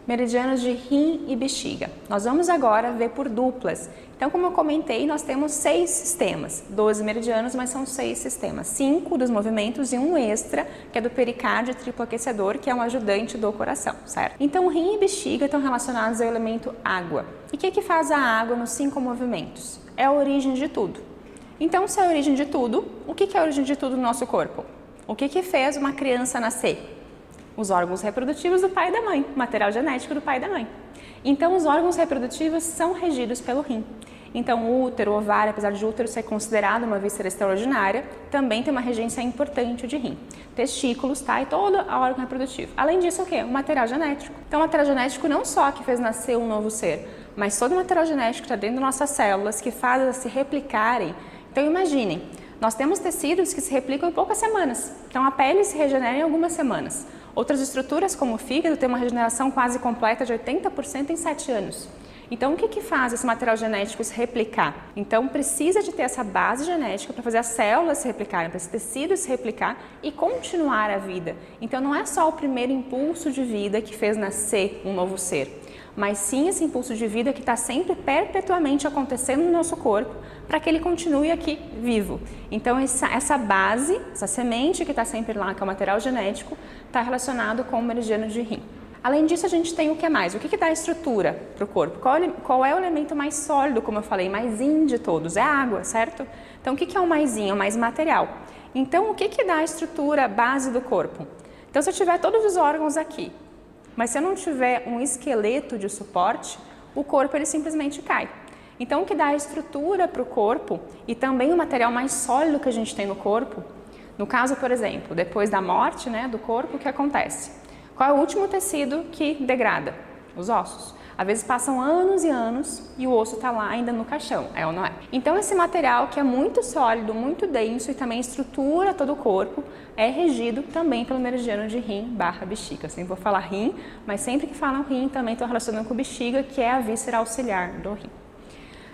Meridianos de rim e bexiga. Nós vamos agora ver por duplas. Então, como eu comentei, nós temos 6 sistemas, 12 meridianos, mas são 6 sistemas, 5 dos movimentos e um extra, que é do pericárdio triplo aquecedor, que é um ajudante do coração, certo? Então, rim e bexiga estão relacionados ao elemento água. E o que faz a água nos 5 movimentos? É a origem de tudo. Então, se é a origem de tudo, o que é a origem de tudo no nosso corpo? O que fez uma criança nascer? Os órgãos reprodutivos do pai e da mãe, o material genético do pai e da mãe. Então, os órgãos reprodutivos são regidos pelo rim. Então, o útero, o ovário, apesar de o útero ser considerado uma víscera extraordinária, também tem uma regência importante de rim. Testículos, tá? E todo o órgão reprodutivo. Além disso, o quê? O material genético. Então, o material genético não só que fez nascer um novo ser, mas todo o material genético que está dentro das nossas células, que faz elas se replicarem. Então, imaginem, nós temos tecidos que se replicam em poucas semanas. Então, a pele se regenera em algumas semanas. Outras estruturas, como o fígado, têm uma regeneração quase completa de 80% em 7 anos. Então, o que faz esse material genético se replicar? Então, precisa de ter essa base genética para fazer as células se replicarem, para esse tecido se replicar e continuar a vida. Então, não é só o primeiro impulso de vida que fez nascer um novo ser, mas sim esse impulso de vida que está sempre perpetuamente acontecendo no nosso corpo para que ele continue aqui vivo. Então, essa base, essa semente que está sempre lá, que é o material genético, está relacionado com o meridiano de rim. Além disso, a gente tem o que mais? O que dá estrutura para o corpo? Qual é o elemento mais sólido, como eu falei, mais in de todos? É a água, certo? Então, o que é o mais in? É o mais material. Então, o que dá a estrutura base do corpo? Então, se eu tiver todos os órgãos aqui, mas se eu não tiver um esqueleto de suporte, o corpo ele simplesmente cai. Então, o que dá a estrutura para o corpo e também o material mais sólido que a gente tem no corpo, no caso, por exemplo, depois da morte, né, do corpo, o que acontece? Qual é o último tecido que degrada? Os ossos. Às vezes passam anos e anos e o osso está lá ainda no caixão, é ou não é? Então, esse material que é muito sólido, muito denso e também estrutura todo o corpo, é regido também pelo meridiano de rim/bexiga. Eu sempre vou falar rim, mas sempre que falam rim também estou relacionando com bexiga, que é a víscera auxiliar do rim.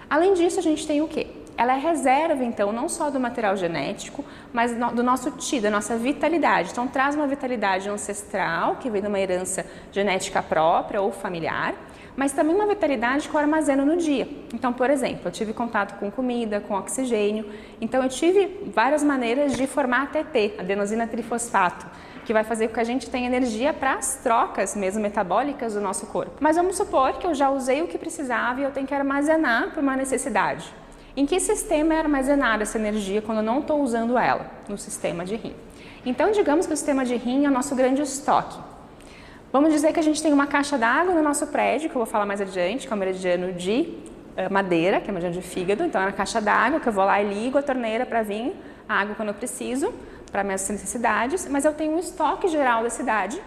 Além disso, a gente tem o quê? Ela é reserva, então, não só do material genético, mas do nosso ti, da nossa vitalidade. Então, traz uma vitalidade ancestral, que vem de uma herança genética própria ou familiar, mas também uma vitalidade que eu armazeno no dia. Então, por exemplo, eu tive contato com comida, com oxigênio, então eu tive várias maneiras de formar ATP, adenosina trifosfato, que vai fazer com que a gente tenha energia para as trocas mesmo metabólicas do nosso corpo. Mas vamos supor que eu já usei o que precisava e eu tenho que armazenar por uma necessidade. Em que sistema é armazenada essa energia quando eu não estou usando ela? No sistema de rim. Então, digamos que o sistema de rim é o nosso grande estoque. Vamos dizer que a gente tem uma caixa d'água no nosso prédio, que eu vou falar mais adiante, que é o meridiano de madeira, que é o meridiano de fígado. Então, é na caixa d'água que eu vou lá e ligo a torneira para vir a água quando eu preciso, para minhas necessidades, mas eu tenho um estoque geral da cidade,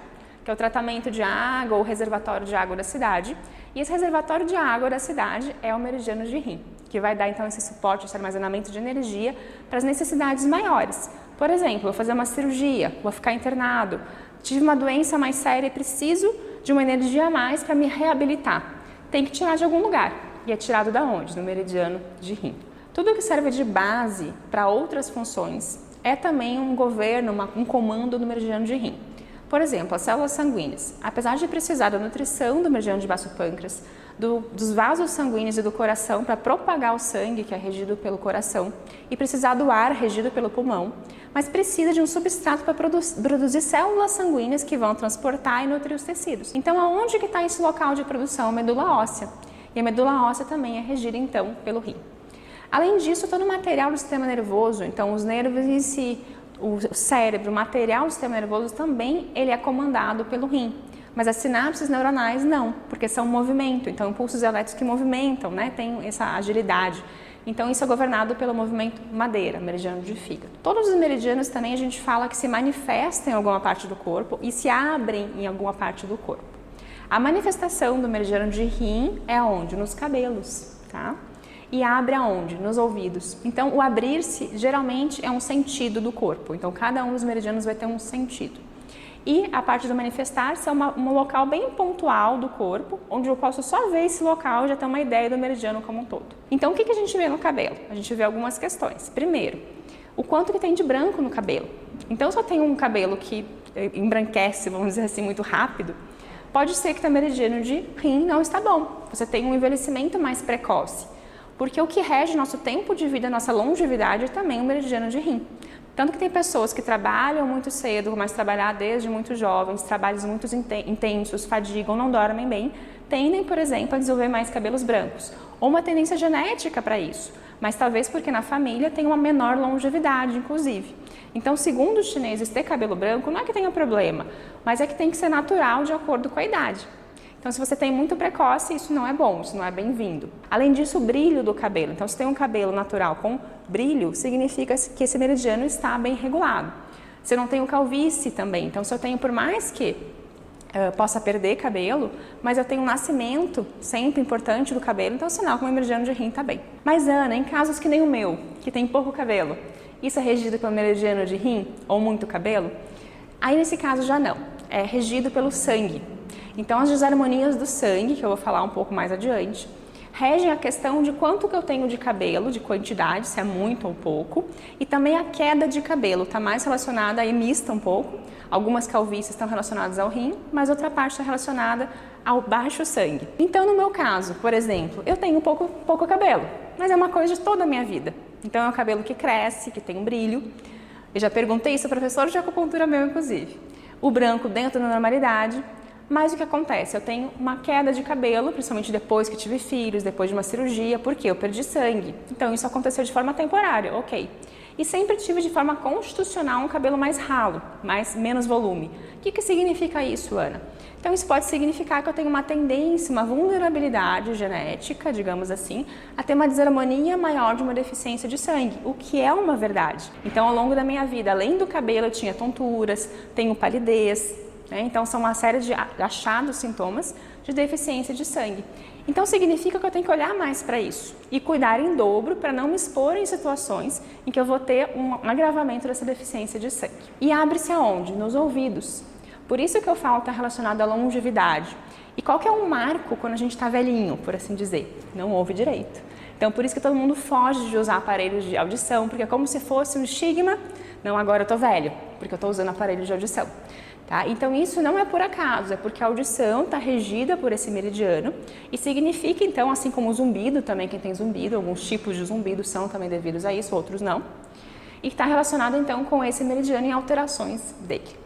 que é o tratamento de água ou reservatório de água da cidade. E esse reservatório de água da cidade é o meridiano de rim, que vai dar então esse suporte, esse armazenamento de energia para as necessidades maiores. Por exemplo, vou fazer uma cirurgia, vou ficar internado, tive uma doença mais séria e preciso de uma energia a mais para me reabilitar. Tem que tirar de algum lugar. E é tirado da onde? No meridiano de rim. Tudo que serve de base para outras funções é também um governo, um comando no meridiano de rim. Por exemplo, as células sanguíneas, apesar de precisar da nutrição do meridiano de baço pâncreas, dos vasos sanguíneos e do coração para propagar o sangue, que é regido pelo coração, e precisar do ar, regido pelo pulmão, mas precisa de um substrato para produzir células sanguíneas que vão transportar e nutrir os tecidos. Então, aonde que está esse local de produção? A medula óssea. E a medula óssea também é regida, então, pelo rim. Além disso, todo o material do sistema nervoso, então os nervos em si, o cérebro, o material do sistema nervoso também ele é comandado pelo rim. Mas as sinapses neuronais não, porque são movimento, então impulsos elétricos que movimentam, né, tem essa agilidade. Então isso é governado pelo movimento madeira, meridiano de fígado. Todos os meridianos também a gente fala que se manifestam em alguma parte do corpo e se abrem em alguma parte do corpo. A manifestação do meridiano de rim é onde? Nos cabelos, tá? E abre aonde? Nos ouvidos. Então o abrir-se geralmente é um sentido do corpo, então cada um dos meridianos vai ter um sentido. E a parte do manifestar-se é um local bem pontual do corpo, onde eu posso só ver esse local e já ter uma ideia do meridiano como um todo. Então, o que a gente vê no cabelo? A gente vê algumas questões. Primeiro, o quanto que tem de branco no cabelo. Então, se eu tenho um cabelo que embranquece, vamos dizer assim, muito rápido, pode ser que teu meridiano de rim não está bom, você tem um envelhecimento mais precoce, porque o que rege nosso tempo de vida, nossa longevidade, é também o meridiano de rim. Tanto que tem pessoas que trabalham muito cedo, começam a trabalhar desde muito jovens, trabalhos muito intensos, fadigam, não dormem bem, tendem, por exemplo, a desenvolver mais cabelos brancos, ou uma tendência genética para isso, mas talvez porque na família tem uma menor longevidade, inclusive. Então, segundo os chineses, ter cabelo branco não é que tenha problema, mas é que tem que ser natural de acordo com a idade. Então, se você tem muito precoce, isso não é bom, isso não é bem-vindo. Além disso, o brilho do cabelo. Então, se tem um cabelo natural com brilho, significa que esse meridiano está bem regulado. Se eu não tenho calvície também, então se eu tenho, por mais que possa perder cabelo, mas eu tenho um nascimento sempre importante do cabelo, então é sinal que o meu meridiano de rim está bem. Mas Ana, em casos que nem o meu, que tem pouco cabelo, isso é regido pelo meridiano de rim ou muito cabelo? Aí nesse caso já não, é regido pelo sangue. Então as desarmonias do sangue, que eu vou falar um pouco mais adiante, regem a questão de quanto que eu tenho de cabelo, de quantidade, se é muito ou pouco, e também a queda de cabelo, está mais relacionada a mista um pouco. Algumas calvícies estão relacionadas ao rim, mas outra parte está relacionada ao baixo sangue. Então, no meu caso, por exemplo, eu tenho pouco cabelo, mas é uma coisa de toda a minha vida. Então, é um cabelo que cresce, que tem um brilho. Eu já perguntei isso ao professor de acupuntura meu, inclusive. O branco dentro da normalidade. Mas o que acontece? Eu tenho uma queda de cabelo, principalmente depois que tive filhos, depois de uma cirurgia, porque eu perdi sangue. Então isso aconteceu de forma temporária, ok. E sempre tive de forma constitucional um cabelo mais ralo, menos volume. O que significa isso, Ana? Então isso pode significar que eu tenho uma tendência, uma vulnerabilidade genética, digamos assim, a ter uma desarmonia maior de uma deficiência de sangue, o que é uma verdade. Então ao longo da minha vida, além do cabelo, eu tinha tonturas, tenho palidez. Então, são uma série de achados sintomas de deficiência de sangue. Então, significa que eu tenho que olhar mais para isso e cuidar em dobro para não me expor em situações em que eu vou ter um agravamento dessa deficiência de sangue. E abre-se aonde? Nos ouvidos. Por isso que eu falo que está relacionado à longevidade. E qual que é um marco quando a gente está velhinho, por assim dizer? Não ouve direito. Então, por isso que todo mundo foge de usar aparelhos de audição, porque é como se fosse um estigma. Não, agora eu estou velho, porque eu estou usando aparelho de audição. Tá? Então isso não é por acaso, é porque a audição está regida por esse meridiano e significa então, assim como o zumbido, também quem tem zumbido, alguns tipos de zumbido são também devidos a isso, outros não, e está relacionado então com esse meridiano e alterações dele.